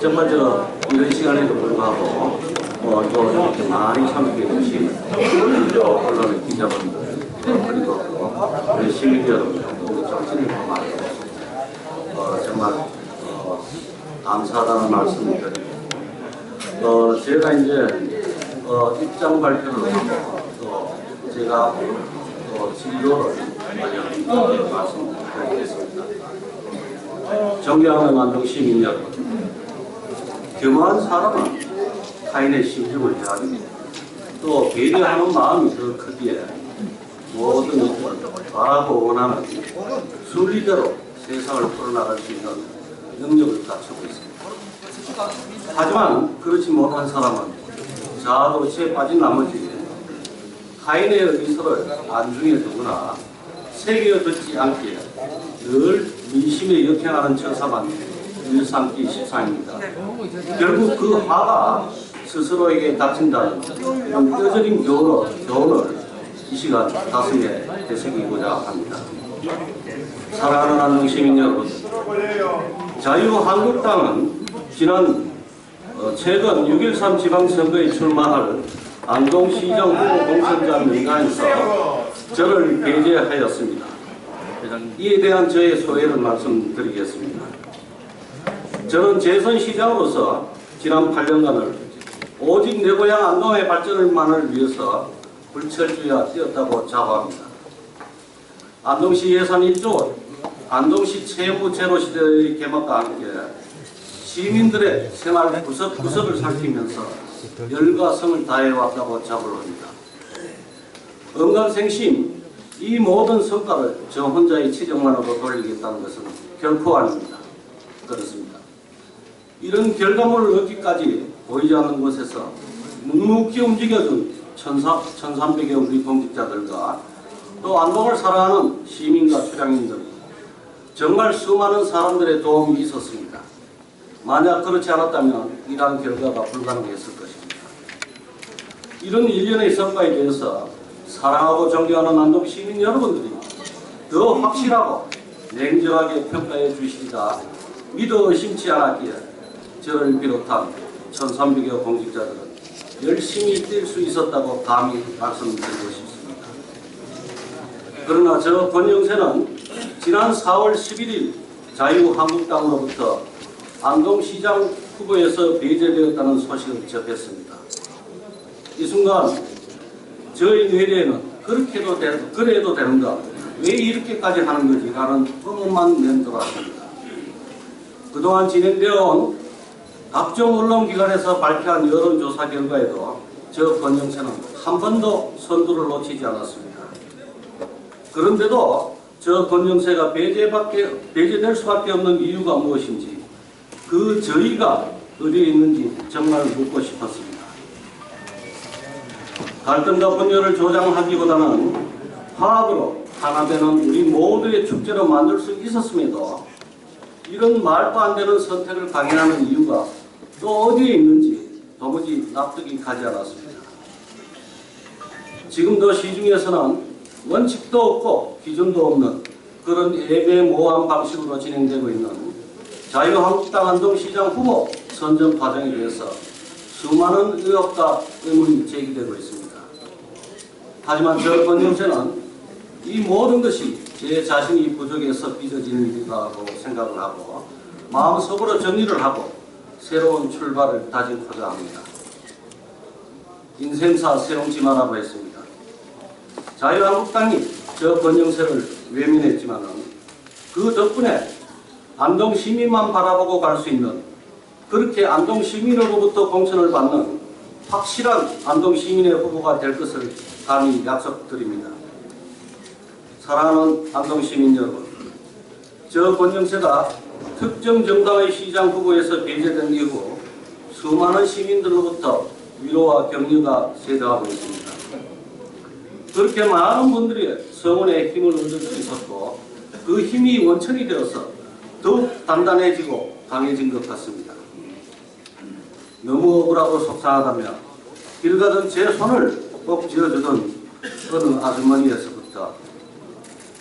정말 이런 시간에도 불구하고 또 이렇게 많이 참석해 주신 언론의 기자분들 그리고 우리 시민 여러분 우리 정신을 많이 정말 감사하다는 말씀을 드리고 제가 이제 입장 발표를 하고 또 제가 진로를 말씀드리겠습니다. 존경하는 안동 시민 여러분, 겸허한 사람은 타인의 심정을 헤아리고 또 배려하는 마음이 더 크기에 모든 것을 바라고 원하는 순리대로 세상을 풀어나갈 수 있는 능력을 갖추고 있습니다. 하지만 그렇지 못한 사람은 자아도취에 빠진 나머지 타인의 의사를 안중에 두거나 새겨 듣지 않기에 늘 민심에 역행하는 처사만 일삼기 십상입니다. 결국 그 화가 스스로에게 닥친다는 뼈저린 교훈을 이 시간 가슴에 되새기고자 합니다. 사랑하는 안동 시민 여러분, 자유한국당은 최근 6.13 지방선거에 출마할 안동시장 후보 공천자 명단에서 저를 배제하였습니다. 이에 대한 저의 소회를 말씀드리겠습니다. 저는 재선시장으로서 지난 8년간을 오직 내 고향 안동의 발전만을 위해서 불철주야 뛰었다고 자부합니다. 안동시 예산 1조, 안동시 채무 제로 시대의 개막과 함께 시민들의 생활 구석구석을 살피면서 열과 성을 다해왔다고 자부를 합니다. 언감생심 이 모든 성과를 저 혼자의 치적만으로 돌리겠다는 것은 결코 아닙니다. 그렇습니다. 이런 결과물을 얻기까지 보이지 않는 곳에서 묵묵히 움직여준 1300여 우리 공직자들과 또 안동을 사랑하는 시민과 출향인들 정말 수많은 사람들의 도움이 있었습니다. 만약 그렇지 않았다면 이러한 결과가 불가능했을 것입니다. 이런 일련의 성과에 대해서 사랑하고 존경하는 안동 시민 여러분들이 더 확실하고 냉정하게 평가해 주시리라 믿어 의심치 않았기에 저를 비롯한 1300여 공직자들은 열심히 뛸 수 있었다고 감히 말씀드리고 싶습니다. 그러나 저 권영세는 지난 4월 11일 자유한국당으로부터 안동시장 후보에서 배제되었다는 소식을 접했습니다. 이 순간 저희 뇌리에는 그래도 되는가? 왜 이렇게까지 하는 거지? 라는 의문만 맴돌았습니다. 그동안 진행되어 온 각종 언론기관에서 발표한 여론조사 결과에도 저 권영세는 한 번도 선두를 놓치지 않았습니다. 그런데도 저 권영세가 배제될 수밖에 없는 이유가 무엇인지 그 저희가 어디에 있는지 정말 묻고 싶었습니다. 갈등과 분열을 조장하기보다는 화합으로 하나 되는 우리 모두의 축제로 만들 수 있었음에도 이런 말도 안 되는 선택을 강행하는 이유가 또 어디에 있는지 도무지 납득이 가지 않았습니다. 지금도 시중에서는 원칙도 없고 기준도 없는 그런 애매모호한 방식으로 진행되고 있는 자유한국당 안동시장 후보 선정 과정에 대해서 수많은 의혹과 의문이 제기되고 있습니다. 하지만 저 권영세는 이 모든 것이 제 자신이 부족해서 빚어지는 일이라고 생각을 하고 마음속으로 정리를 하고 새로운 출발을 다짐하고자 합니다. 인생사 세롱지마라고 했습니다. 자유한국당이 저 권영세를 외면했지만 그 덕분에 안동 시민만 바라보고 갈 수 있는 그렇게 안동 시민으로부터 공천을 받는 확실한 안동 시민의 후보가 될 것을 감히 약속드립니다. 사랑하는 안동 시민 여러분, 저 권영세가 특정 정당의 시장 후보에서 배제된 이후 수많은 시민들로부터 위로와 격려가 쇄도하고 있습니다. 그렇게 많은 분들이 성원의 힘을 얻을 수 있었고 그 힘이 원천이 되어서 더욱 단단해지고 강해진 것 같습니다. 너무 억울하고 속상하다며 길 가던 제 손을 꼭 쥐어주던 어느 아주머니에서부터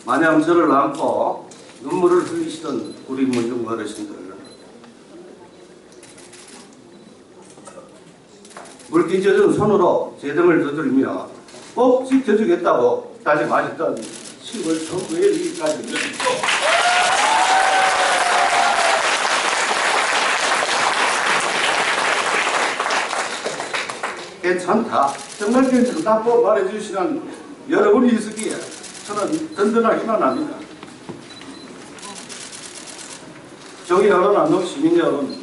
마냥 저를 안고 눈물을 흘리시던 우리 문중 어르신들, 물기 젖은 손으로 제 등을 두드리며 꼭 지켜주겠다고 다짐하셨던 10월 선거일까지 괜찮다, 정말 괜찮다고 말해주시는 여러분이 있었기에 저는 든든하기만 합니다. 존경하는 안동 시민 여러분,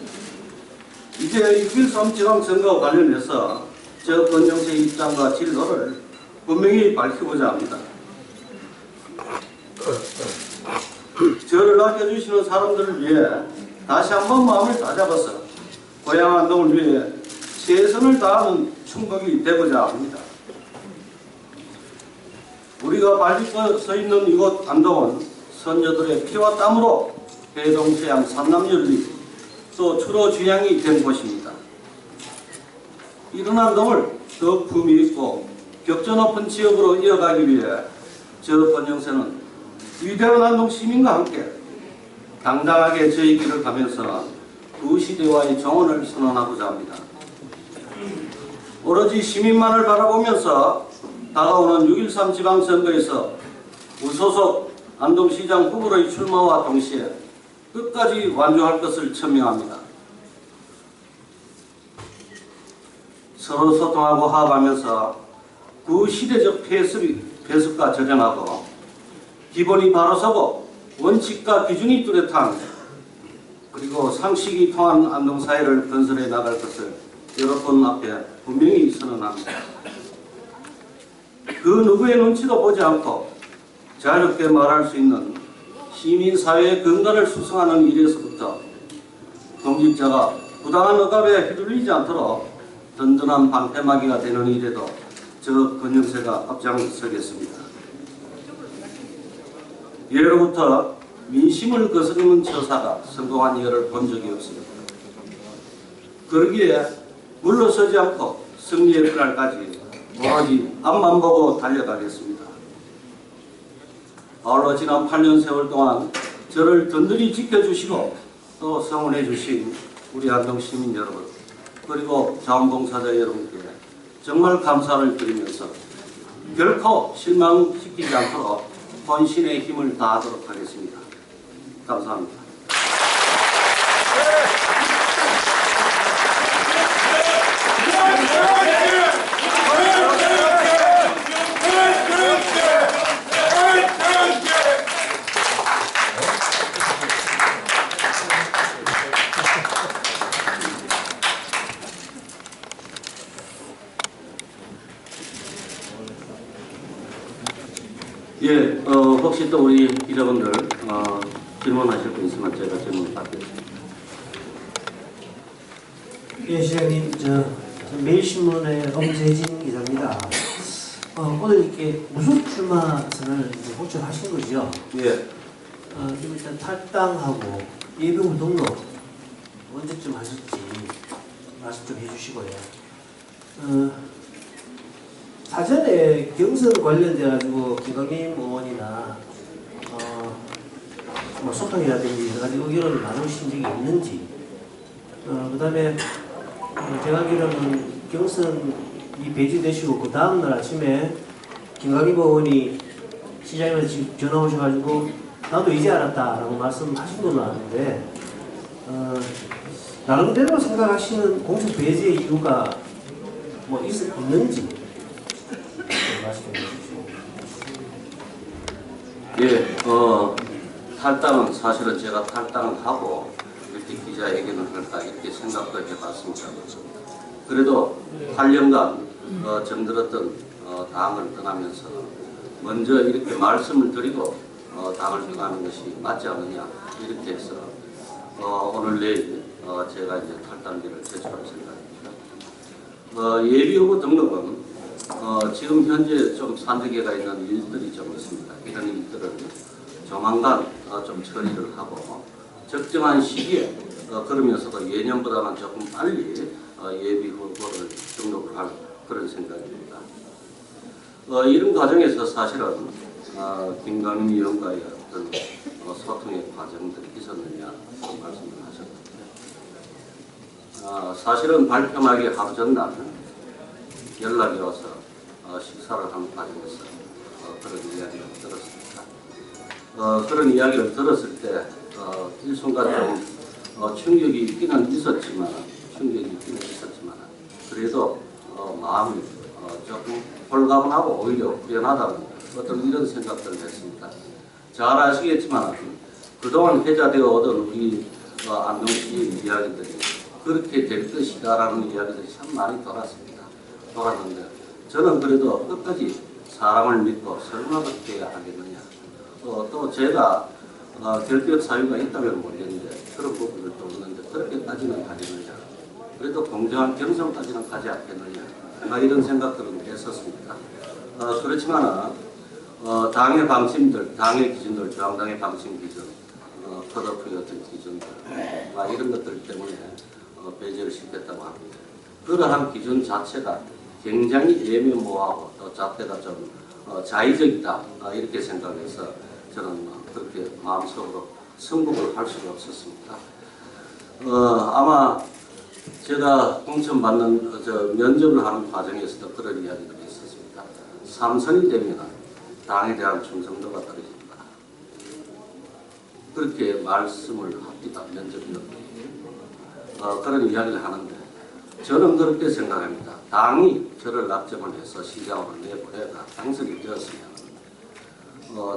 이제 6.13 지방선거와 관련해서 저 권영세의 입장과 진로를 분명히 밝혀보자 합니다. 저를 아껴주시는 사람들을 위해 다시 한번 마음을 다잡아서 고향 안동을 위해 최선을 다하는 충북이 되고자 합니다. 우리가 발딛고 서 있는 이곳 안동은 선조들의 피와 땀으로 해동서양 삼남연리 또 추로주양이 된 곳입니다. 이런 안동을 더 품위 있고 격전 높은 지역으로 이어가기 위해 저 권영세는 위대한 안동 시민과 함께 당당하게 저희 길을 가면서 그 시대와의 정원을 선언하고자 합니다. 오로지 시민만을 바라보면서 다가오는 6.13 지방선거에서 무소속 안동시장 후보로의 출마와 동시에 끝까지 완주할 것을 천명합니다. 서로 소통하고 화합하면서 그 시대적 폐습과 저정하고 기본이 바로 서고 원칙과 기준이 뚜렷한 그리고 상식이 통한 안동사회를 건설해 나갈 것을 여러분 앞에 분명히 선언합니다. 그 누구의 눈치도 보지 않고 자유롭게 말할 수 있는 시민사회의 근간을 수성하는 일에서부터 독립자가 부당한 억압에 휘둘리지 않도록 든든한 방패막이가 되는 일에도 저 권영세가 앞장서겠습니다. 예로부터 민심을 거스르는 처사가 성공한 예를 본 적이 없습니다. 그러기에 물러서지 않고 승리의 그날까지 오로지 앞만 보고 달려가겠습니다. 아울러 지난 8년 세월 동안 저를 든든히 지켜주시고 또 성원해 주신 우리 안동 시민 여러분 그리고 자원봉사자 여러분께 정말 감사를 드리면서 결코 실망시키지 않도록 본신의 힘을 다하도록 하겠습니다. 감사합니다. 예, 혹시 또 우리 기자분들 질문하실 분 있으면 제가 질문 받겠습니다. 예, 시장님, 매일신문의 엄재진 기자입니다. 오늘 이렇게 무속 출마선을 호출하신 거죠? 예. 좀 일단 탈당하고 예비후 등록 언제쯤 하실지 말씀 좀 해주시고요. 사전에 경선 관련돼가지고 김광림 의원이나 뭐 소통이라든지 여러 가지 의견을 나누신 적이 있는지, 그다음에 제가 알기로는 경선이 배제되시고 그 다음날 아침에 김광림 의원이 시장님한테 지금 전화 오셔가지고 나도 이제 알았다라고 말씀하신 걸로 아는데, 나름대로 생각하시는 공천 배제 이유가 뭐 있는지 말씀해 주십시오. 예, 탈당은 사실은 제가 탈당을 하고 이렇게 기자회견을 할까 이렇게 생각도 해봤습니다. 그래도 8년간 정들었던 당을 떠나면서 먼저 이렇게 말씀을 드리고 당을 떠나는 것이 맞지 않느냐 이렇게 해서 오늘 내일 제가 이제 탈당기를 제출할 생각입니다. 예비후보 등록은 지금 현재 좀 산적해가 있는 일들이 좀 있습니다. 이런 일들을 조만간 좀 처리를 하고 적정한 시기에 그러면서도 예년보다는 조금 빨리 예비 후보를 등록을 할 그런 생각입니다. 이런 과정에서 사실은 김광림 의원과의 어떤 소통의 과정들이 있었느냐 말씀을 하셨는데, 사실은 발표하기 하루 전날 연락이 와서 식사를 하는 과정에서 그런 이야기를 들었습니다. 그런 이야기를 들었을 때 일순간 좀 충격이 있기는 있었지만 그래도 마음이 조금 홀가분하고 오히려 후련하다는 어떤 이런 생각들을 했습니다. 잘 아시겠지만 그동안 회자되어 오던 우리 안동 씨 이야기들이 그렇게 될 것이다라는 이야기들이 참 많이 돌았는데 저는 그래도 끝까지 사람을 믿고 설마 그렇게 하겠느냐. 또 제가 결핍 사유가 있다면 모르겠는데 그런 부분들도 없는데 그렇게까지는 하겠느냐. 그래도 공정한 경선까지는 가지 않겠느냐. 이런 생각들은 했었습니다. 그렇지만 당의 방침들, 당의 기준들, 중앙당의 방침 기준, 컷오프의 어떤 기준들, 이런 것들 때문에 배제를 시켰다고 합니다. 그러한 기준 자체가 굉장히 애매모호하고 또 잣대가 좀 자의적이다 이렇게 생각해서 저는 그렇게 마음속으로 승복을 할 수가 없었습니다. 아마 제가 공천받는 면접을 하는 과정에서도 그런 이야기들이 있었습니다. 3선이 되면 당에 대한 충성도가 떨어집니다. 그렇게 말씀을 합니다. 면접위원들이 그런 이야기를 하는데 저는 그렇게 생각합니다. 당이 저를 낙점을 해서 시장으로 내보내가 당선이 되었으면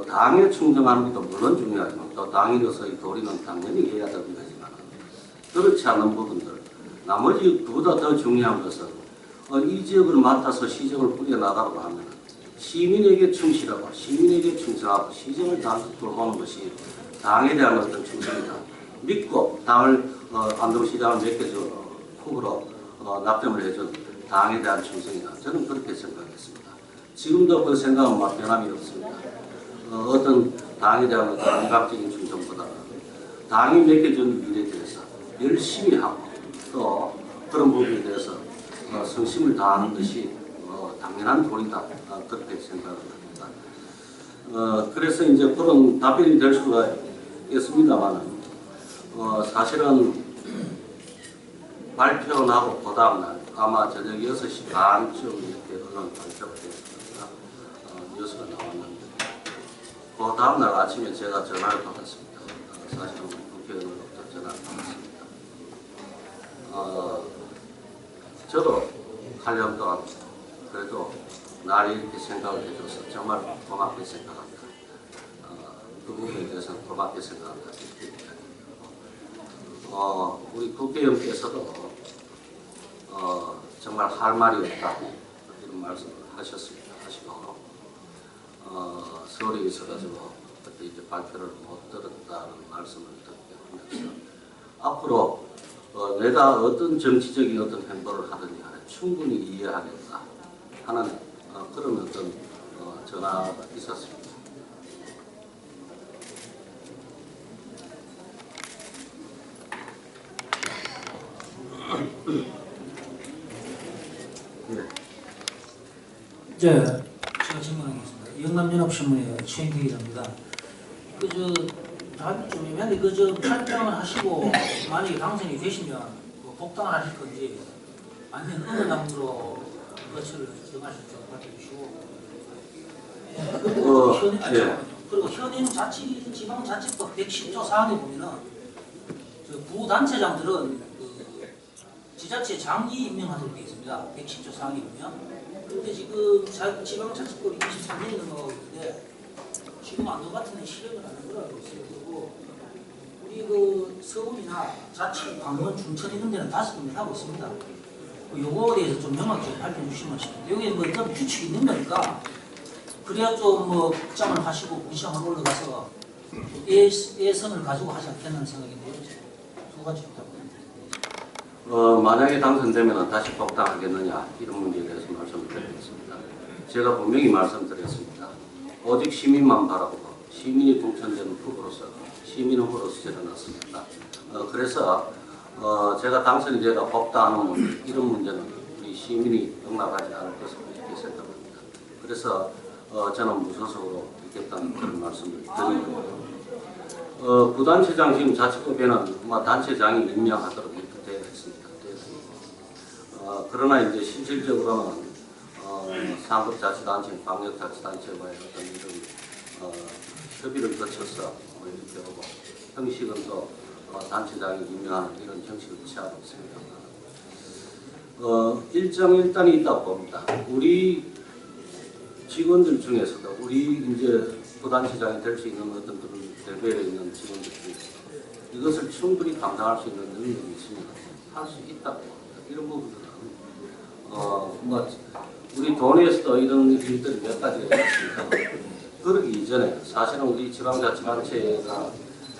당에 충성하는 것도 물론 중요하지만 또 당인으로서의 도리는 당연히 해야 되는 거지만 그렇지 않은 부분들 나머지 그보다 더 중요한 것은 이 지역을 맡아서 시정을 꾸려나가고 하면 시민에게 충실하고 시민에게 충성하고 시정을 다 돌보는 것이 당에 대한 어떤 충성이다. 믿고 당을 안동시장을 맡겨준 후보로 낙점을 해준 당에 대한 충성이다. 저는 그렇게 생각했습니다. 지금도 그 생각은 막 변함이 없습니다. 어떤 당에 대한 어떤 감각적인 충성보다는 당이 맡겨준 일에 대해서 열심히 하고 또 그런 부분에 대해서 성심을 다하는 것이 당연한 도리다. 그렇게 생각을 합니다. 그래서 이제 그런 답변이 될 수가 있습니다만 사실은 발표 나고 그 다음날 아마 저녁 6시 반쯤 이렇게 언론 발표가 됐습니다. 뉴스가 나왔는데 그 다음날 아침에 제가 전화를 받았습니다. 사실은 국회의원으로부터 전화를 받았습니다. 저도 8년 동안 그래도 날 이렇게 생각을 해줘서 정말 고맙게 생각합니다. 그 부분에 대해서는 고맙게 생각합니다. 우리 국회의원께서도 정말 할 말이 없다고 이런 말씀을 하셨습니다. 하시고 서울에 있어가지고 그때 이제 발표를 못 들었다는 말씀을 듣게 하면서 앞으로 내가 어떤 정치적인 어떤 행보를 하든지 간에 충분히 이해하겠다 하는 그런 어떤 전화가 있었습니다. 네. 제가 질문하겠습니다. 영남연합신문의 최인태 기자입니다. 답이 좀 애매한데 탈당을 하시고 만약에 당선이 되시면 복당을 하실 건지 아니면 어느 당으로 거취를 정하실지 밝혀주시고 그리고 현행 지방자치법 110조 사항에 보면은 부단체장들은 지자체 장이 임명하도록 되어 있습니다. 110조 사항에 보면. 그런데 지금 지방자치법이 23년이 넘어가고 있는데 지금 안동 같은 데는 실행을 하는 거라고 있어요. 그리고 우리 서울이나 자치, 강원, 춘천 이런 데는 5군데 하고 있습니다. 요거에 대해서 좀 명확히 좀 밝혀 주시면 싶습니다. 여기에 어떤 규칙이 있는 거니까 그래야 좀 극장을 하시고 무시하고 올라가서 예선을 가지고 하지 않겠다는 생각인데요. 두 가지 부탁드립니다. 만약에 당선되면 다시 복당하겠느냐 이런 문제에 대해서 말씀을 드리겠습니다. 제가 분명히 말씀드렸습니다. 오직 시민만 바라보고 시민이 공천되는 후보로서 시민 후보로서 제가 나섰습니다. 그래서 제가 당선이 되다 복당하는 문제 이런 문제는 우리 시민이 용납하지 않을 것으로 이렇게 생각합니다. 그래서 저는 무소속으로 있겠다는 그런 말씀을 드리고 부단체장 지금 자치법에는 단체장이 임명하도록 이렇게 되어 있습니다. 그러나 이제 실질적으로는 상급자치단체, 광역자치단체와의 어떤 이런 협의를 거쳐서 이렇게 하고 형식은 또 단체장이 임명하는 이런 형식을 취하고 있습니다. 일정일단이 있다고 봅니다. 우리 직원들 중에서도 우리 이제 부단체장이 될 수 있는 어떤 그런 레벨에 있는 직원들 중에서 이것을 충분히 감당할 수 있는 능력이 있으면 할 수 있다고 봅니다. 이런 부분들은 뭐 우리 도내에서도 이런 일들이 몇 가지가 있습니다. 그러기 이전에 사실은 우리 지방자치단체가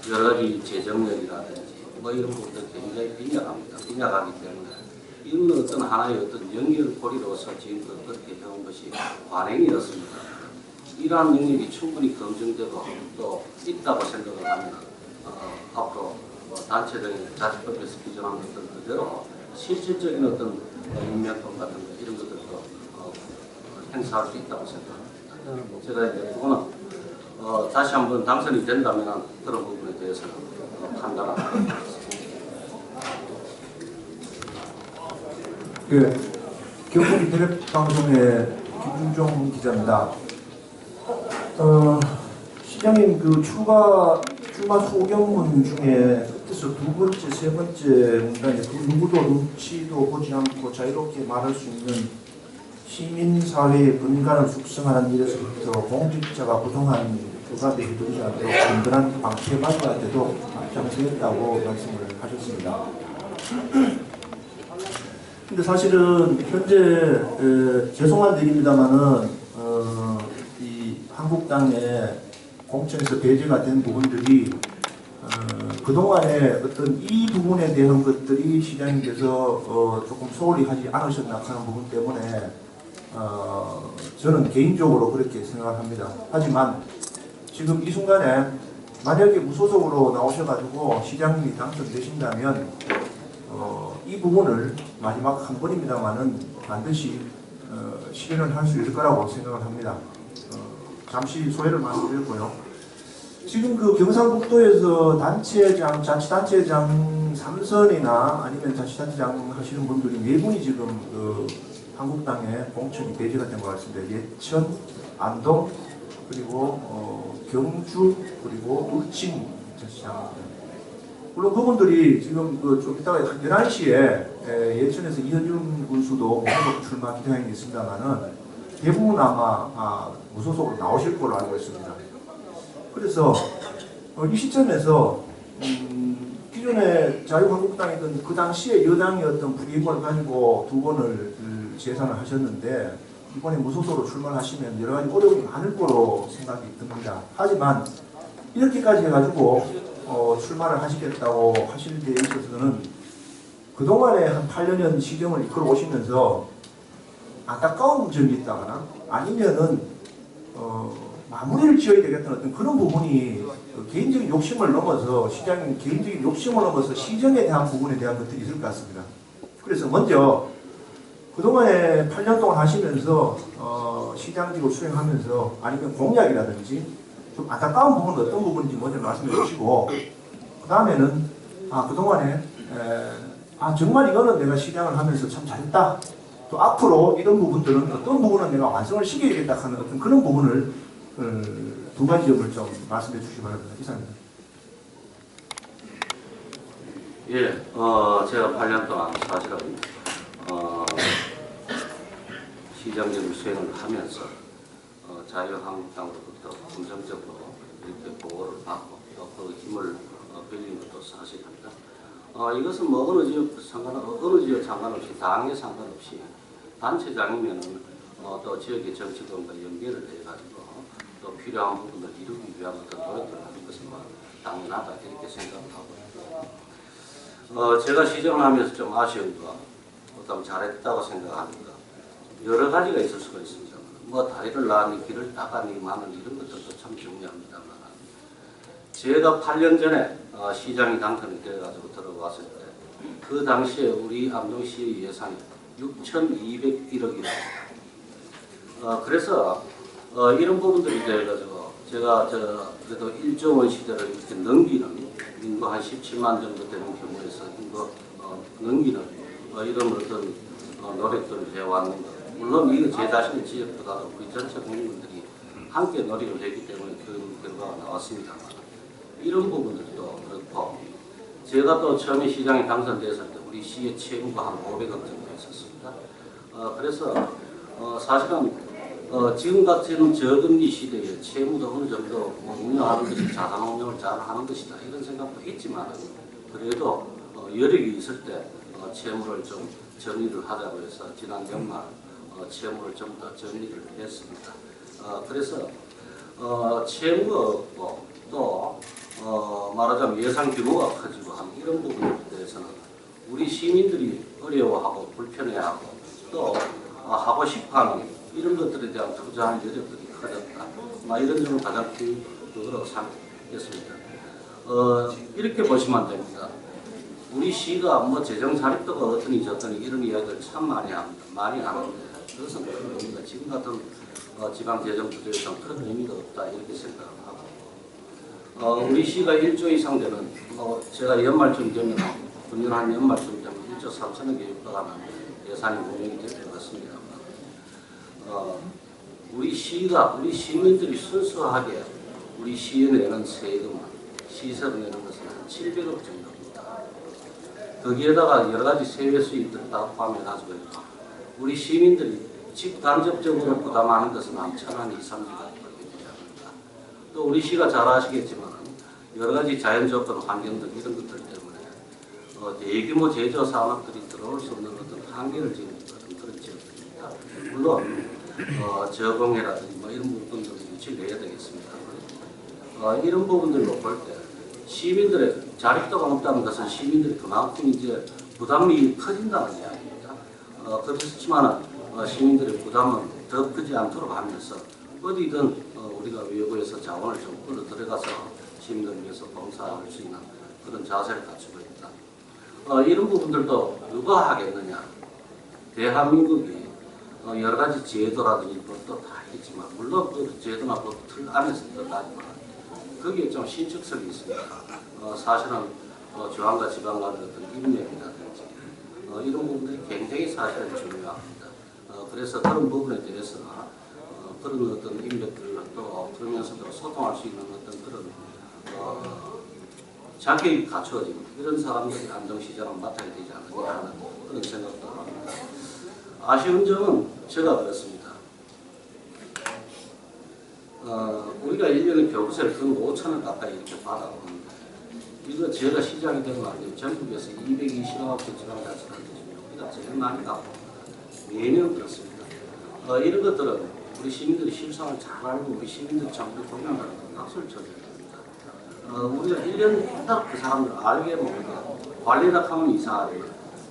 여러 가지 재정력이라든지 뭐 이런 부분들이 굉장히 빈약합니다. 빈약하기 때문에 이런 어떤 하나의 어떤 연결고리로서 지금껏 그렇게 해온 것이 관행이었습니다. 이러한 능력이 충분히 검증되고 또 있다고 생각을 하면 앞으로 단체들의 자치법에서 규정한 것들 그대로 실질적인 어떤 인명권 같은 것 이런 것들도 행사할 수 있다고 생각합니다. 제가 이제 그거는 다시 한번 당선이 된다면 그런 부분에 대해서는 판단을 하겠습니다. 그 경북 인터넷 방송의 김준종 기자입니다. 시장님 그 출마 소견문 중에 끝에서 두 번째, 세 번째 문단에 그 누구도 눈치도 보지 않고 자유롭게 말할 수 있는 시민사회의 근간을 숙성하는 일에서부터 공직자가 부동한 교사들이 이루지 않도록 든든한 방치마저한테도 앞장서겠다고 말씀을 하셨습니다. 근데 사실은 현재 죄송한 얘기입니다만은 이 한국당의 공천에서 배제가 된 부분들이 그동안에 어떤 이 부분에 대한 것들이 시장님께서 조금 소홀히 하지 않으셨나 하는 부분 때문에 저는 개인적으로 그렇게 생각합니다. 하지만 지금 이 순간에 만약에 무소속으로 나오셔가지고 시장님이 당선되신다면 이 부분을 마지막 한 번입니다만은 반드시 실현을 할 수 있을 거라고 생각을 합니다. 잠시 소회를 말씀드렸고요. 지금 그 경상북도에서 단체장, 자치단체장 3선이나 아니면 자치단체장 하시는 분들이 4분이 지금 그 한국당에 공천이 배제가 된 것 같습니다. 예천, 안동, 그리고 경주, 그리고 울진 자치장. 물론 그분들이 지금 좀 이따가 11시에 예천에서 이현준 군수도 무소속 출마 기대하는 게 있습니다만은 대부분 아마 무소속으로 나오실 걸로 알고 있습니다. 그래서 이 시점에서 기존에 자유한국당이던 그 당시에 여당이었던 불이익을 가지고 두 번을 재산을 하셨는데 이번에 무소속으로 출마를 하시면 여러 가지 어려움이 많을 거로 생각이 듭니다. 하지만 이렇게까지 해가지고 출마를 하시겠다고 하실 때 있어서는 그동안에 한 8년 시정을 이끌어 오시면서 안타까운 점이 있다거나 아니면은 마무리를 지어야 되겠다는 어떤 그런 부분이 개인적인 욕심을 넘어서 시장님 개인적인 욕심을 넘어서 시정에 대한 부분에 대한 것들이 있을 것 같습니다. 그래서 먼저 그동안에 8년 동안 하시면서 시장직을 수행하면서 아니면 공약이라든지 좀 안타까운 부분은 어떤 부분인지 먼저 말씀해 주시고 그 다음에는 그동안에 정말 이거는 내가 시장을 하면서 참 잘했다. 또 앞으로 이런 부분들은 어떤 부분은 내가 완성을 시켜야겠다 하는 어떤 그런 부분을 두 가지 점을 좀 말씀해 주시기 바랍니다. 이상입니다. 예, 제가 8년 동안 사실은 시장직을 수행을 하면서 자유한국당으로부터 긍정적으로 이렇게 보호를 받고 또 그 힘을 빌린 것도 사실입니다. 이것은 뭐 어느 지역 상관없이 당에 상관없이 단체장이면은 또 지역의 정치권과 연계를 해가지고 또 필요한 부분을 이루기 위한 어떤 노력들을 하는 것은 뭐 당연하다 이렇게 생각을 하고요. 제가 시정을 하면서 좀 아쉬운 거, 어떤 잘했다고 생각하는 거 여러 가지가 있을 수가 있습니다. 뭐 다리를 놔니 길을 닦아니 마는 이런 것들도 참 중요합니다만 제가 8년 전에 시장이 당선이 되어가지고 들어왔을 때 그 당시에 우리 안동시의 예산이 6,201억이었습니다. 그래서 이런 부분들이 돼가지고 제가 그래도 1조 원 시대를 이렇게 넘기는 인구 한 17만 정도 되는 경우에서 인구 넘기는 이런 어떤 노력들을 해왔는 것 물론 이거 제 자신의 지역보다도 우리 전체 국민들이 함께 노력을 했기 때문에 그런 결과가 나왔습니다만 이런 부분들도 그렇고 제가 또 처음에 시장에 당선됐을 때 우리 시의 채무가 한 500억 정도 있었습니다. 그래서 사실은 지금 같은 저금리 시대에 채무도 어느 정도 운영하는 것이 자산 운영을 잘 하는 것이다 이런 생각도 있지만 그래도 여력이 있을 때 채무를 좀 정리를 하자고 해서 지난 연말 채무를 좀 더 정리를 했습니다. 그래서 채무가 없고 또 말하자면 예산 규모가 커지고 하는 이런 부분에 대해서는 우리 시민들이 어려워하고 불편해하고 또 하고 싶어하는 이런 것들에 대한 투자하는 여력들이 커졌다. 이런 점을 가장 큰 것으로 생각했습니다. 이렇게 보시면 됩니다. 우리 시가 뭐 재정 자립도가 어떠니 저떠니 이런 이야기를 참 많이 합니다. 많이 하는데 그것은 큰 의미가 지금 같은 지방 재정 구조에서는 큰 의미가 없다 이렇게 생각을 하고 우리 시가 1조 이상 되는 제가 연말쯤 되면 금년 한 연말쯤 되면 1조 3천억에 육박하는 예산이 운영이 될 것 같습니다. 우리 시가 우리 시민들이 순수하게 우리 시에 내는 세금은 시세로 내는 것은 한 700억 정도입니다. 거기에다가 여러 가지 세외 수입들을 다 포함해가지고 우리 시민들이 직간접적으로 부담하는 것은 한 1,000원 이상입니다. 또 우리 시가 잘 아시겠지만 여러 가지 자연 조건, 환경들 이런 것들 때문에 대규모 제조 산업들이 들어올 수 없는 어떤 한계를 지니는 그런 지역들입니다. 물론 저공해라든지 뭐 이런 부분들을 유치를 해야 되겠습니다. 이런 부분들로 볼 때 시민들의 자립도가 높다는 것은 시민들이 그만큼 이제 부담이 커진다는 이야기입니다. 그렇지만 시민들의 부담은 더 크지 않도록 하면서 어디든 우리가 외부에서 자원을 좀 끌어 들어가서 시민들을 위해서 봉사할 수 있는 그런 자세를 갖추고 있다. 이런 부분들도 누가 하겠느냐. 대한민국이 여러 가지 제도라든지 법도 다 있지만 물론 그 제도나 법 틀 안에서 들어가지만 거기에 좀 신축성이 있습니다. 사실은 중앙과 지방 간의 어떤 인맥이라든지 이런 부분들이 굉장히 사실은 중요합니다. 그래서 그런 부분에 대해서 그런 어떤 인맥들을 또 그러면서도 소통할 수 있는 어떤 그런 자격이 갖추어진 이런 사람들이 안정시장을 맡아야 되지 않느냐 하는 그런 생각도 합니다. 아쉬운 점은 제가 그렇습니다. 우리가 1년에 교부세를 근 5천원 가까이 이렇게 받아오는데 이거 제가 시장이 되고 나면 전국에서 229개 지방자치단체입니다. 우리가 제일 많이 갖고 매년 그렇습니다. 이런 것들은 우리 시민들이 실상을 잘 알고 우리 시민들 정부 공감하는 박수를 쳐줘야 됩니다. 우리가 1년 딱 그 사람들 알게 모르게 관리다 하면 이상하게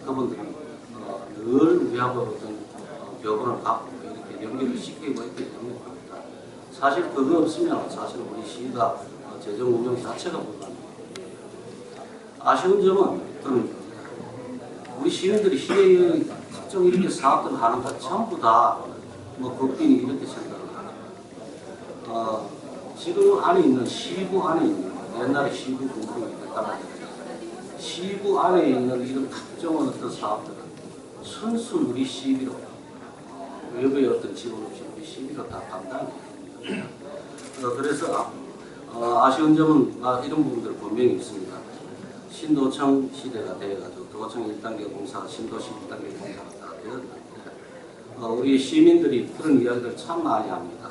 그분들이 늘 우리하고 어떤 교본을 갖고 이렇게 연결을 시키고 있기 때문에 사실 그거 없으면 사실 우리 시가 재정 운영 자체가 불가능합니다. 아쉬운 점은 그런 우리 시민들이 시의 특정 이렇게 사업들을 하는 것 전부 다 뭐 법인이 이렇게 생각을 합니다. 지금 안에 있는 시부 안에 있는 옛날에 시부 공부를 했다고 시부 안에 있는 이런 특정한 어떤 사업들은 순수 우리 시비로 외부의 어떤 지원 없이 우리 시비로 다 감당해야 됩니다. 그래서 아쉬운 점은 이런 부분들 분명히 있습니다. 신도청 시대가 되어가지고 도청 1단계 공사, 신도시 1단계 공사가 다 되었는데 우리 시민들이 그런 이야기를 참 많이 합니다.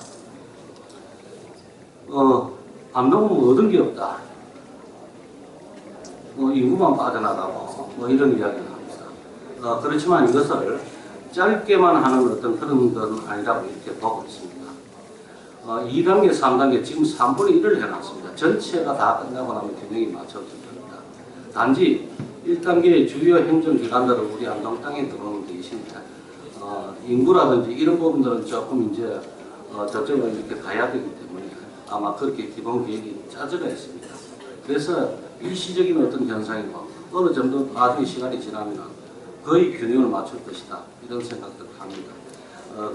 반동은 얻은 게 없다. 인구만 빠져나가고 이런 이야기를 합니다. 그렇지만 이것을 짧게만 하는 어떤 그런 건 아니라고 이렇게 보고 있습니다. 2단계, 3단계 지금 3분의 1을 해놨습니다. 전체가 다 끝나고 나면 균형이 맞춰집니다. 단지 1단계의 주요 행정기관들은 우리 안동 땅에 들어오는 대신에 인구라든지 이런 부분들은 조금 이제 저쪽으로 이렇게 가야 되기 때문에 아마 그렇게 기본 계획이 짜져가 있습니다. 그래서 일시적인 어떤 현상이고 어느 정도 나중에 시간이 지나면 거의 균형을 맞출 것이다. 이런 생각들을 합니다.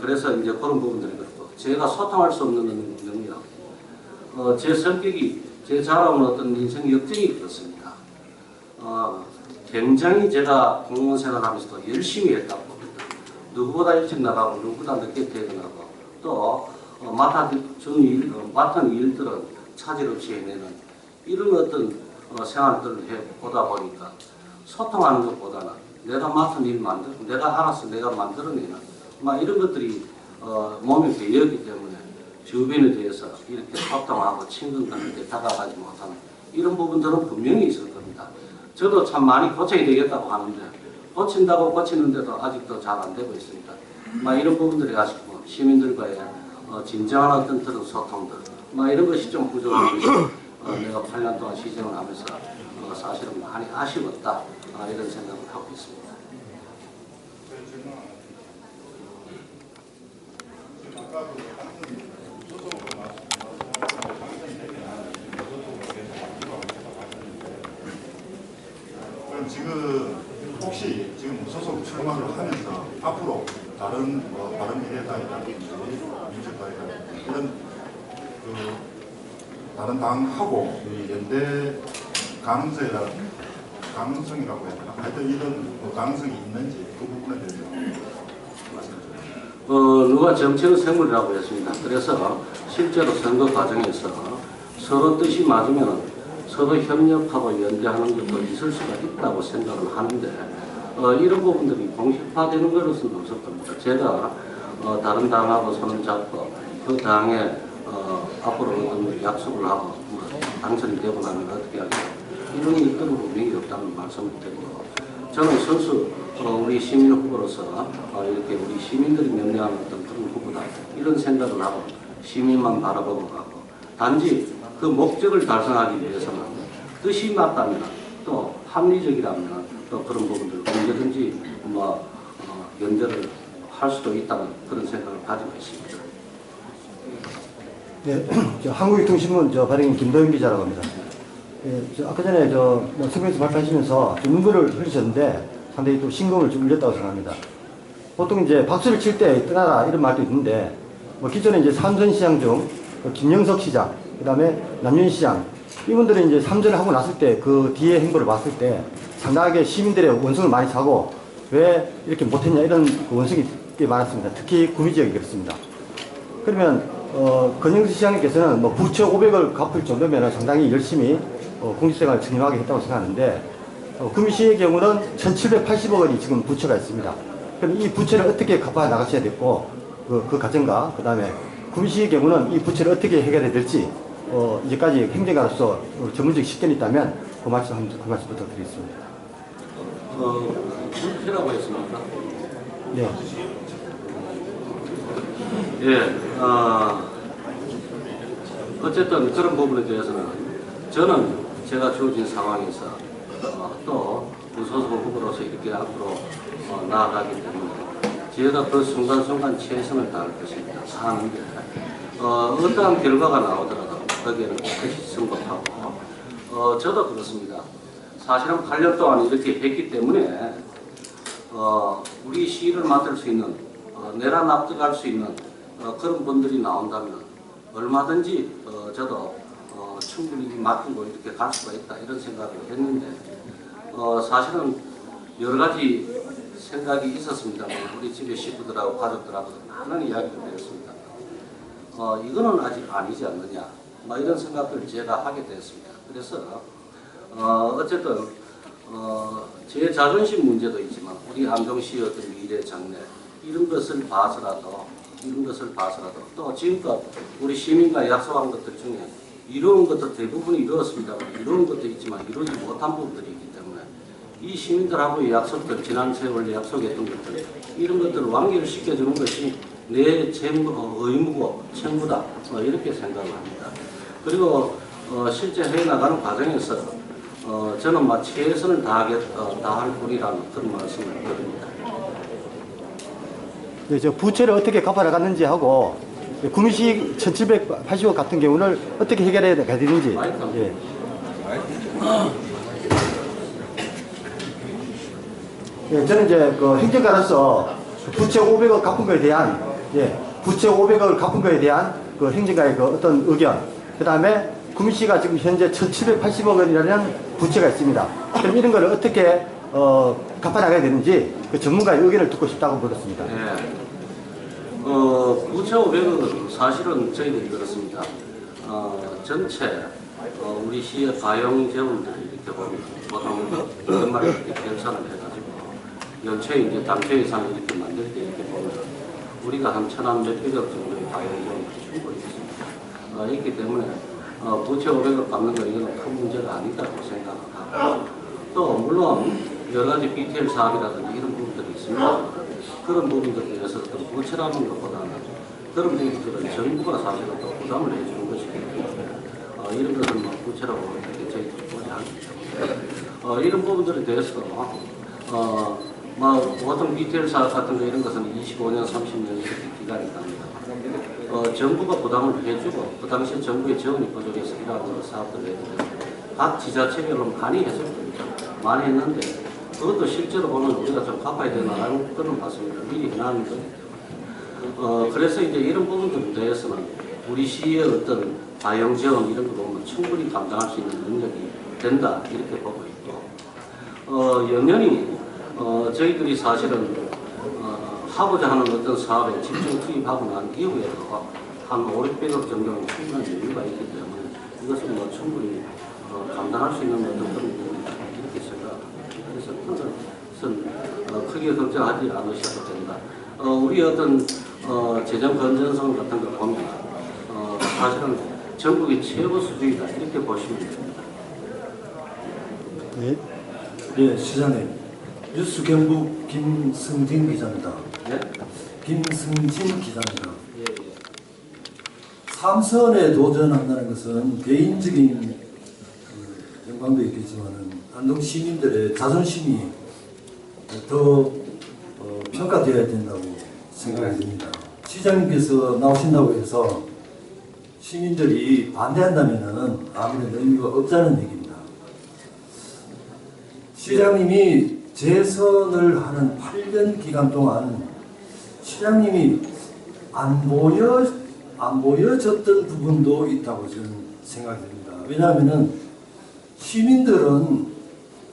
그래서 이제 그런 부분들이 그렇고 제가 소통할 수 없는 능력, 제 성격이 제 자라온 어떤 인생 역정이 그렇습니다. 굉장히 제가 공무원 생활하면서도 열심히 했다고 봅니다. 누구보다 일찍 나가고 누구보다 늦게 퇴근하고 또 맡은 일들은 차질 없이 해내는 이런 어떤 생활들을 해보다 보니까 소통하는 것보다는 내가 맡은 일 내가 알아서 내가 만들어내는 이런 것들이 몸에 배어있기 때문에 주변에 대해서 이렇게 소통하고 친근감에 다가가지 못하는 이런 부분들은 분명히 있을 겁니다. 저도 참 많이 고쳐야 되겠다고 하는데 고친다고 고치는데도 아직도 잘 안 되고 있습니다. 이런 부분들이 아쉽고 시민들과의 진정한 어떤 그런 소통들 이런 것이 좀 부족한 것이 내가 8년 동안 시정을 하면서 사실은 많이 아쉬웠다 이런 생각을 하고 있습니다. 그럼 지금 혹시 지금 소속 출마를 하면서 앞으로 다른 바른미래당이나 민주당이나 이런 다른 당하고 연대 가능성이라고 해야 되나? 하여튼 이런 가능성이 있는지 그 부분에 대해서 말씀해 주세요. 누가 정치는 생물이라고 했습니다. 그래서 실제로 선거 과정에서 서로 뜻이 맞으면 서로 협력하고 연대하는 것도 있을 수가 있다고 생각을 하는데 이런 부분들이 공식화되는 것으로는 없을 겁니다. 제가 다른 당하고 손을 잡고 그 당에 앞으로 어떤 약속을 하고 당선이 되고 나면 어떻게 하겠다 이런 일들은 분명히 없다는 말씀을 드리고 저는 선수 우리 시민 후보로서 이렇게 우리 시민들이 명령하는 어떤 그런 후보다 이런 생각을 하고 시민만 바라보고 가고 단지 그 목적을 달성하기 위해서는 뜻이 맞다면 또 합리적이라면 또 그런 부분들 언제든지 연대를 할 수도 있다는 그런 생각을 가지고 있습니다. 네, 한국유통신문 발행인 김도현 기자라고 합니다. 아까 전에 성명에서 발표하시면서 눈물을 흘리셨는데 상당히 또 심금을 좀 울렸다고 생각합니다. 보통 이제 박수를 칠 때 떠나라 이런 말도 있는데 기존에 이제 삼선시장 중 김영석 시장, 그 다음에 남윤 시장 이분들은 이제 삼전을 하고 났을 때 그 뒤에 행보를 봤을 때 상당하게 시민들의 원성을 많이 사고 왜 이렇게 못했냐 이런 원성이 꽤 많았습니다. 특히 구미 지역이 그렇습니다. 그러면 권영수 시장님께서는 부채 500을 갚을 정도면 상당히 열심히 공직생활을 청렴하게 했다고 생각하는데 구미시의 경우는 1780억 원이 지금 부채가 있습니다. 그럼 이 부채를 어떻게 갚아 나가셔야 됐고 그 과정과 그 다음에 구미시의 경우는 이 부채를 어떻게 해결해야 될지 이제까지 행정가로서 전문적 식견이 있다면 그 말씀 부탁드리겠습니다. 부채라고 했습니까? 네. 예, 어쨌든 그런 부분에 대해서는 저는 제가 주어진 상황에서 또 무소속 후보로서 이렇게 앞으로 나아가기 때문에 제가 그 순간순간 최선을 다할 것입니다. 하는데 어떠한 결과가 나오더라도 거기에는 반드시 승복하고 저도 그렇습니다. 사실은 8년 동안 이렇게 했기 때문에 우리 시를 맡을 수 있는 내라 납득할 수 있는 그런 분들이 나온다면 얼마든지 저도 충분히 맡기고 이렇게 갈 수가 있다 이런 생각을 했는데 사실은 여러 가지 생각이 있었습니다. 우리 집의 식구들하고 가족들하고 많은 이야기를 했습니다. 이거는 아직 아니지 않느냐 이런 생각을 제가 하게 됐습니다. 그래서 어쨌든 제 자존심 문제도 있지만 우리 안동시의 어떤 미래 장래 이런 것을 봐서라도 또 지금껏 우리 시민과 약속한 것들 중에 이루은 것도 대부분 이루었습니다. 이루은 것도 있지만 이루지 못한 부분들이 있기 때문에 이 시민들하고의 약속들, 지난 세월 약속했던 것들 이런 것들을 완결시켜주는 것이 내 의무고 책무다 이렇게 생각을 합니다. 그리고 실제 해나가는 과정에서 저는 최선을 다할 뿐이라는 그런 말씀을 드립니다. 네, 부채를 어떻게 갚아나갔는지 하고 구미시 1780억 같은 경우는 어떻게 해결해야 되는지. 예. 예, 저는 이제 행정가로서 부채 500억 갚은 거에 대한 부채 500억을 갚은 거에 대한 행정가의 어떤 의견, 그 다음에 구미시가 지금 현재 1780억 원이라는 부채가 있습니다. 그럼 이런 거를 어떻게 갚아나가야 되는지 그 전문가의 의견을 듣고 싶다고 물었습니다. 네. 9,500억은 사실은 저희들이 그렇습니다. 전체 우리 시의 가용 재원들을 이렇게 보면 보통 연말에 이렇게 결산을 해가지고 연초에 이제 당초 예산을 이렇게 만들 때 이렇게 보면 우리가 한 1,000만 몇백억 정도의 가용 재원이 충분히 있습니다. 있기 때문에 9,500억 갚는 건 이거는 큰 문제가 아니다고 생각하고 또 물론 여러 가지 BTL 사업이라든지 이런 부분들이 있습니다. 그런 부분들에 대해서 어떤 부채라는 것보다는 그런 부분들은 정부가 사실은 또 부담을 해주는 것이기 때문에 이런 것은 뭐 부채라고 이렇게 저희들이 보지 않기 이런 부분들에 대해서 뭐 보통 BTL 사업 같은 거 이런 것은 25년, 30년 이렇게 기간이 갑니다. 정부가 부담을 해주고 그 당시에 정부의 지원이 부족해서 이러한 사업들을 해주고 각 지자체별로 많이 했습니다. 많이 했는데 그것도 실제로 보면 우리가 좀 갚아야 되나라는 그런 말씀을 미리 해놨는 거기 때문에 그래서 이제 이런 부분들에 대해서는 우리 시의 어떤 가용 지원 이런 거 보면 충분히 감당할 수 있는 능력이 된다 이렇게 보고 있고 연연히 저희들이 사실은 하고자 하는 어떤 사업에 집중 투입하고 난 이후에도 한 500억 정도는 충분한 여유가 있기 때문에 이것은 뭐 충분히 감당할 수 있는 어떤 그런 부분이다 이렇게 생각합니다. 그래서 그것은 크게 걱정하지 않으셔도 된다. 우리 어떤 재정 건전성 같은 걸 보면 사실은 전국의 최고 수준이다 이렇게 보시면 됩니다. 네. 예, 시장님. 뉴스 경북 김승진 기자입니다. 네? 김승진 기자입니다. 예, 예. 3선에 도전한다는 것은 개인적인 영광도 있겠지만 안동 시민들의 자존심이 더 평가되어야 된다고 생각이 듭니다. 시장님께서 나오신다고 해서 시민들이 반대한다면 아무런 의미가 없다는 얘기입니다. 시장님이 재선을 하는 8년 기간 동안 시장님이 안 보여졌던 부분도 있다고 저는 생각이 듭니다. 왜냐하면 시민들은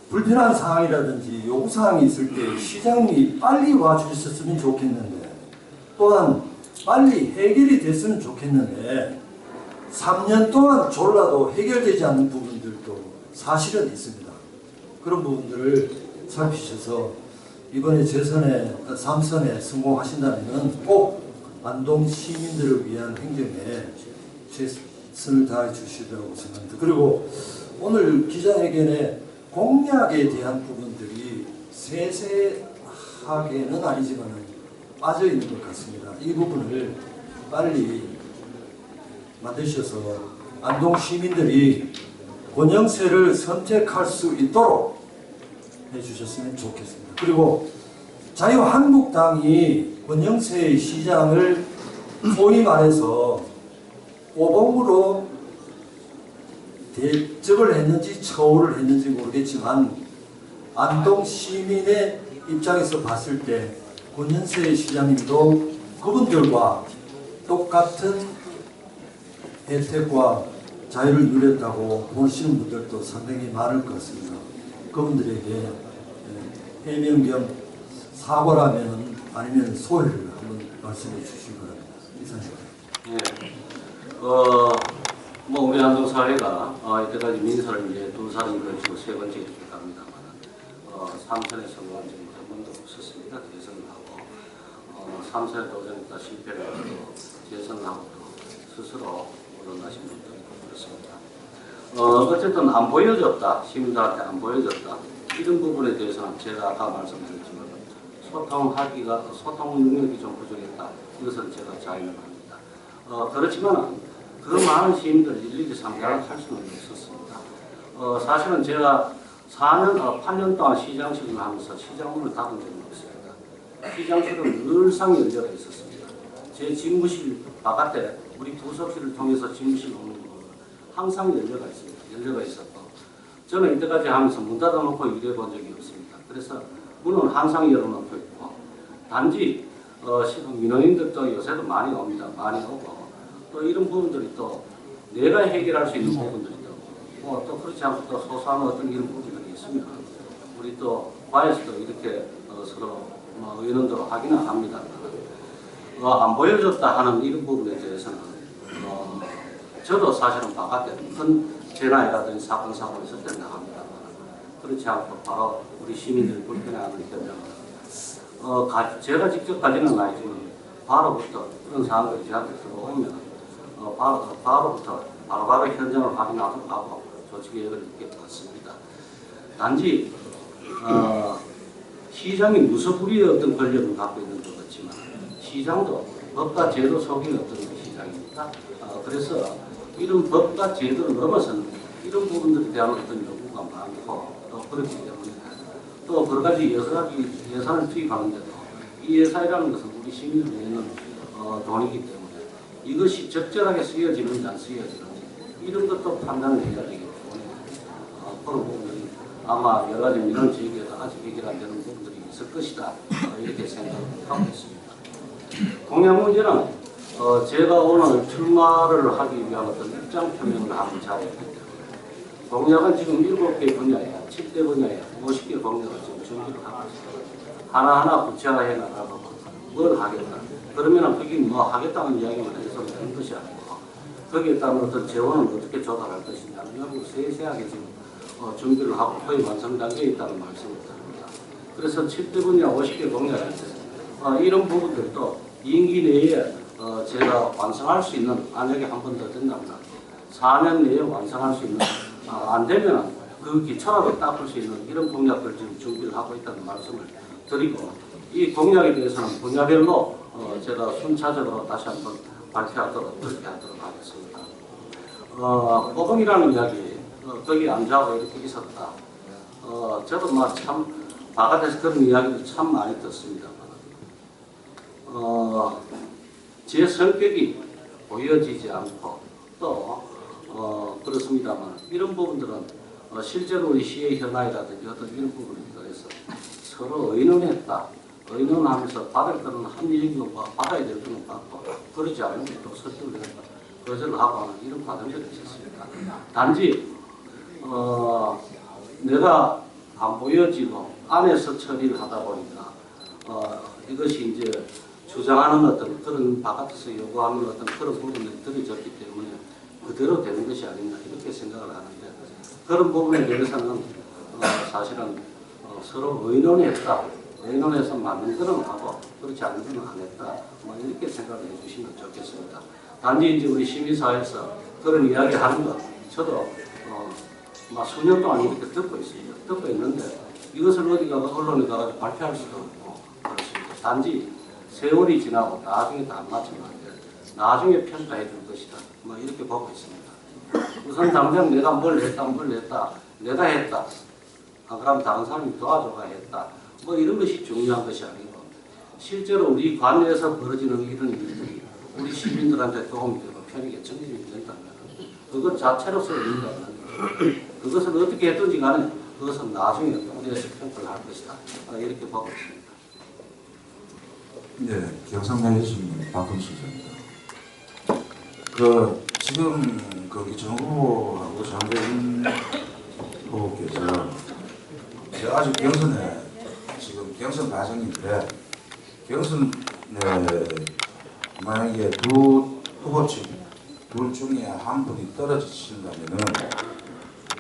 불편한 상황이라든지 요구사항이 있을 때 시장님이 빨리 와주셨으면 좋겠는데 또한 빨리 해결이 됐으면 좋겠는데 3년 동안 졸라도 해결되지 않는 부분들도 사실은 있습니다. 그런 부분들을 살피셔서 이번에 재선에 3선에 성공하신다면 꼭 안동 시민들을 위한 행정에 최선을 다해 주시리라고 생각합니다. 그리고 오늘 기자회견에 공약에 대한 부분들이 세세하게는 아니지만 빠져 있는 것 같습니다. 이 부분을 빨리 만드셔서 안동 시민들이 권영세를 선택할 수 있도록 해주셨으면 좋겠습니다. 그리고 자유한국당이 권영세 시장을 소위 말해서 오봉으로 대접을 했는지 처우를 했는지 모르겠지만 안동 시민의 입장에서 봤을 때 권영세 시장님도 그분들과 똑같은 혜택과 자유를 누렸다고 보시는 분들도 상당히 많을 것 같습니다. 그분들에게 해명 겸 사과라면 아니면 소회를 한번 말씀해 주시기 바랍니다. 이상입니다. 네. 뭐 우리 안동 사회가 이때까지 민사를 이제 2살을 거치고 3번째 이렇게 갑니다만 3선에 성공한 적은 한 번도 없었습니다. 재선을 하고 3선에 도전했다 실패를 하고 재선을 하고 또 스스로 물러나신 분들이 그렇습니다. 어쨌든 안 보여줬다. 시민들한테 안 보여줬다. 이런 부분에 대해서는 제가 아까 말씀드렸지만 소통 능력이 좀 부족했다. 이것은 제가 자인합니다. 그렇지만 그 많은 시민들을 일일이 상대할 수는 없었습니다. 사실은 제가 8년 동안 시장실을 하면서 시장문을 닫은 적은 없습니다. 시장실은 늘상 열려가 있었습니다. 제 집무실 바깥에 우리 부서실을 통해서 집무실 오는 거 항상 열려가 있습니다. 열려가 있었고 저는 이때까지 하면서 문 닫아놓고 일해 본 적이 없습니다. 그래서 문은 항상 열어놓고 있고 단지 민원인들도 요새도 많이 옵니다. 많이 오고 또 이런 부분들이 또 내가 해결할 수 있는 부분들이 또 그렇지 않고 또 소소한 어떤 이런 부분들이 있습니다. 우리 또 과에서도 이렇게 서로 의논대로 하기는 합니다. 안 보여줬다 하는 이런 부분에 대해서는 저도 사실은 바깥에 큰 재난이라든지 사건 사고가 있을 때 나갑니다. 그렇지 않고 바로 우리 시민들이 불편해하는 현장 제가 직접 가지는 아니지만 바로부터 그런 상황들이 저한테 들어오면 바로부터 바로 현장을 확인하고 하고 조치 계획을 이렇게 받습니다. 단지 시장이 무소불위의 어떤 권력을 갖고 있는 것 같지만 시장도 법과 제도 속의 어떤 시장입니다. 그래서 이런 법과 제도를 넘어서는 이런 부분들에 대한 어떤 요구가 많고 또 그렇기 때문에 또 여러 가지 예산을 투입하는데도 이 예산이라는 것은 우리 시민을 위해는 돈이기 때문에 이것이 적절하게 쓰여지는지 안 쓰여지는지 이런 것도 판단을 해야 되기 때문에 그런 부분들이 아마 여러 가지 민원 제기에도 아직 해결 안 되는 부분들이 있을 것이다 이렇게 생각하고 있습니다. 공약 문제는 제가 오늘 출마를 하기 위한 어떤 입장 표명을 하는 자리이기 때문에 공약은 지금 7개 분야에 7대 분야에 50개 공약을 지금 준비를 하고 있습니다. 하나하나 구체화해 나가고 뭘 하겠다. 그러면 그게 뭐 하겠다는 이야기만 해서 되는 것이 아니고 거기에 따른 어떤 재원을 어떻게 조달할 것이냐 이런 세세하게 지금 준비를 하고 거의 완성 단계에 있다는 말씀을 드립니다. 그래서 7대 분야 50개 공약인데 이런 부분들도 임기 내에 제가 완성할 수 있는 만약에 한 번 더 된다면 4년 내에 완성할 수 있는 안 되면 그 기초라도 닦을 수 있는 이런 공약을 지금 준비를 하고 있다는 말씀을 드리고 이 공약에 대해서는 분야별로 제가 순차적으로 다시 한번 발표하도록 그렇게 하도록 하겠습니다. 보금이라는 이야기 거기 앉아서 이렇게 있었다. 저도 참 바깥에서 그런 이야기를 참 많이 듣습니다만 제 성격이 보여지지 않고 또 그렇습니다만 이런 부분들은 실제로 우리 시의 현안이라든지 어떤 이런 부분에 대해서 서로 의논했다. 의논하면서 받을 거는 한 얘기고 받아야 될 거는 받고 그러지 않으면 또 설득을 했다. 거절하고 하는 이런 과정들이 있었습니다. 단지 내가 안 보여지고 안에서 처리를 하다 보니까 이것이 이제 주장하는 어떤 그런 바깥에서 요구하는 어떤 그런 부분들이 들어졌기 때문에 그대로 되는 것이 아니냐 이렇게 생각을 하는데 그런 부분에 대해서는 사실은 서로 의논했다. 의논해서 맞는 거는 하고 그렇지 않은 거는 안 했다. 뭐 이렇게 생각을 해주시면 좋겠습니다. 단지 이제 우리 시민사회에서 그런 이야기 하는 것 저도 수년 동안 이렇게 듣고 있습니다. 듣고 있는데 이것을 어디가 언론에 가서 발표할 수도 없고 그렇습니다. 단지 세월이 지나고 나중에 다 안 맞으면 안 돼. 나중에 평가해 줄 것이다. 뭐 이렇게 보고 있습니다. 우선 당장 내가 뭘 했다. 내가 했다. 그럼 다른 사람이 도와줘가 했다. 뭐 이런 것이 중요한 것이 아니고 실제로 우리 관내에서 벌어지는 이런 일들이 우리 시민들한테 도움이 되고 편익에 정립이 된다면 그것 자체로서 의미가 없는 거예요. 그것을 어떻게 했든지 간에 그것은 나중에 우리에서 평가를 할 것이다. 이렇게 보고 있습니다. 네, 경상남도 시민 박근수입니다. 지금 거기 정부하고 장대인 후보께서 아직 경선에 지금 경선 과정인데 경선에 만약에 두 후보 측 둘 중에 한 분이 떨어지신다면은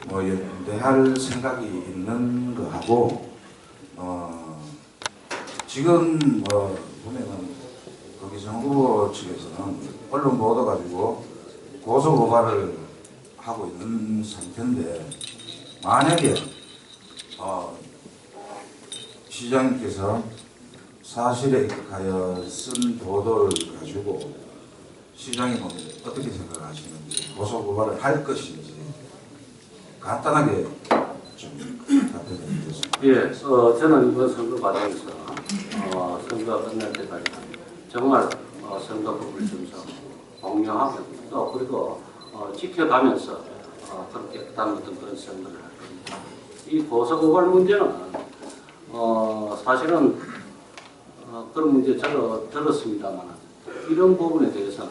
뭐 연대할 생각이 있는 거하고 지금 보면은 거기 정 후보 측에서는 언론 보도 가지고 고소 고발을 하고 있는 상태인데 만약에 시장님께서 사실에 입각하여 쓴 보도를 가지고 시장님은 어떻게 생각하시는지 고소 고발을 할 것인지 간단하게 좀 답변해 주세요. 예, 저는 이번 선거 과정에서 선거가 끝날 때까지 정말 선거법을 준수 공명하고 또 그리고 지켜가면서 그렇게 깨끗한 어떤 그런 선거를 할 겁니다. 이 고소고발 문제는 사실은 그런 문제 저도 들었습니다만 이런 부분에 대해서는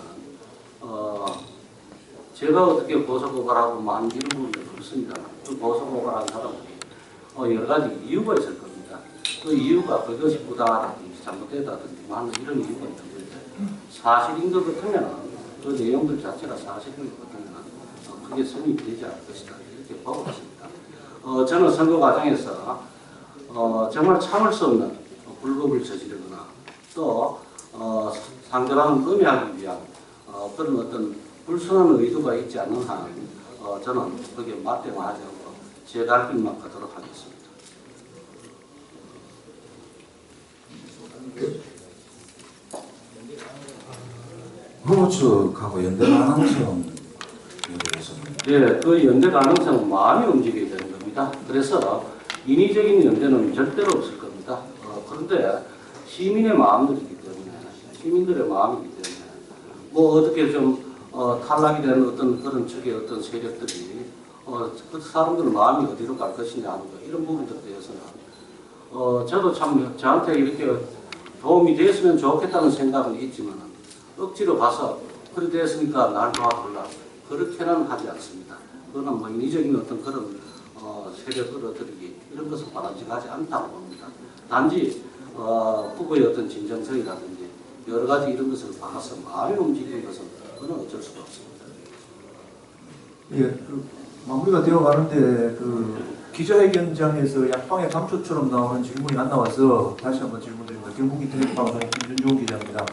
제가 어떻게 고소고발하고 뭐 한 이런 부분도 없습니다. 그 고소고발한 사람들이 여러 가지 이유가 있을 겁니다. 그 이유가 그것이 부당하다든지 잘못되다든지 하는 이런 이유가 있는 건데 사실인 것 같으면 그 내용들 자체가 사실인 것 같으면 크게 성립이 되지 않을 것이다 이렇게 보고 있습니다. 저는 선거 과정에서 정말 참을 수 없는 불법을 저지르거나 또 상대방을 음해하기 위한 그런 어떤 불순한 의도가 있지 않는 한 저는 거기에 맞대응하지 않고 제 갈 길만 가도록 하겠습니다. 후보 측하고 연대 가능성에 대해서는 예, 그 연대 가능성은 마음이 움직여야 되는 겁니다. 그래서 인위적인 연대는 절대로 없을 겁니다. 그런데 시민의 마음들이기 때문에 시민들의 마음이기 때문에 뭐 어떻게 좀 탈락이 되는 어떤 그런 측의 어떤 세력들이 그 사람들 마음이 어디로 갈 것이냐 하는 거 이런 부분들에 대해서는 저도 참 저한테 이렇게 도움이 됐으면 좋겠다는 생각은 있지만 억지로 가서 그래 됐으니까 날 도와달라 그렇게는 하지 않습니다. 그거는 뭐 인위적인 어떤 그런 세력 끌어들이기 이런 것은 바람직하지 않다고 봅니다. 단지 후보의 어떤 진정성이라든지 여러 가지 이런 것을 봐서 마음이 움직이는 것은 그건 어쩔 수가 없습니다. 예, 마무리가 되어 가는데 기자회견장에서 약방의 감초처럼 나오는 질문이 안 나와서 다시 한번 질문드립니다. 경북이 텔레방송 김준종 기자입니다.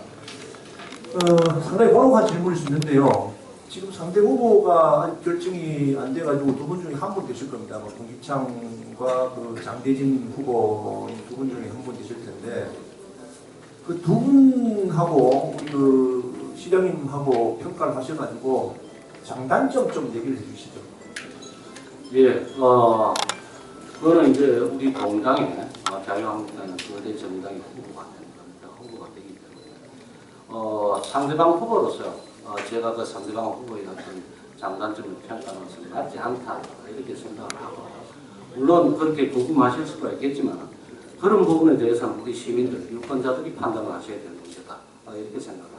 상당히 번혹한 질문일 수 있는데요. 지금 상대 후보가 아직 결정이 안 돼가지고 두 분 중에 한 분 되실 겁니다. 김기창과 장대진 후보 두 분 중에 한 분 되실 텐데 그 두 분하고 시장님하고 평가를 하셔가지고 장단점 좀 얘기를 해주시죠. 예, 그거는 이제 우리 공당의 자유한국당의 거대 정당의 후보가 되는 겁니다. 후보가 되기 때문에 상대방 후보로서 제가 그 상대방 후보의 어떤 장단점을 평가하는 것은 맞지 않다 이렇게 생각을 하고 물론 그렇게 궁금하실 수가 있겠지만 그런 부분에 대해서는 우리 시민들, 유권자들이 판단을 하셔야 되는 문제다 이렇게 생각합니다.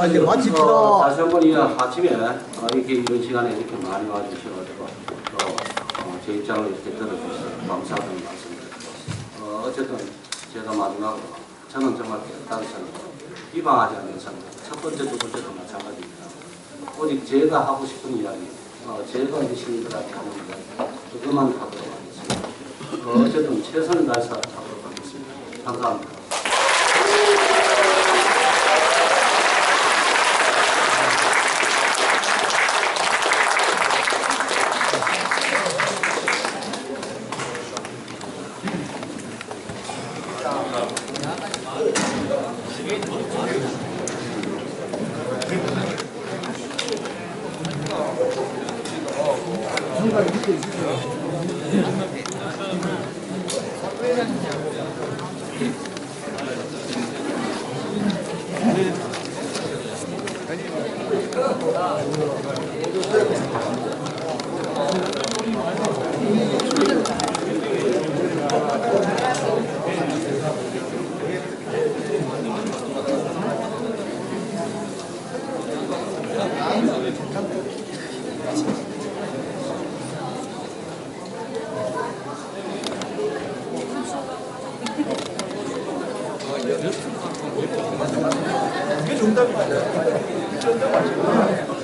이제 마칩시다. 다시 한번 이 아침에 이렇게 이런 시간에 이렇게 많이 와주셔가지고 제 입장을 이렇게 들어주셔서 감사하다는 말씀드리고 어쨌든 제가 마지막으로 저는 정말 깨끗하게서는 비방하지 않는 사람 첫 번째, 두 번째도 마찬가지입니다. 오직 제가 하고 싶은 이야기, 제가 이제 시민들한테 하는 이야기 그것만 하도록 하겠습니다. 어쨌든 최선을 다해서 하도록 하겠습니다. 감사합니다. 이게 정답입니다.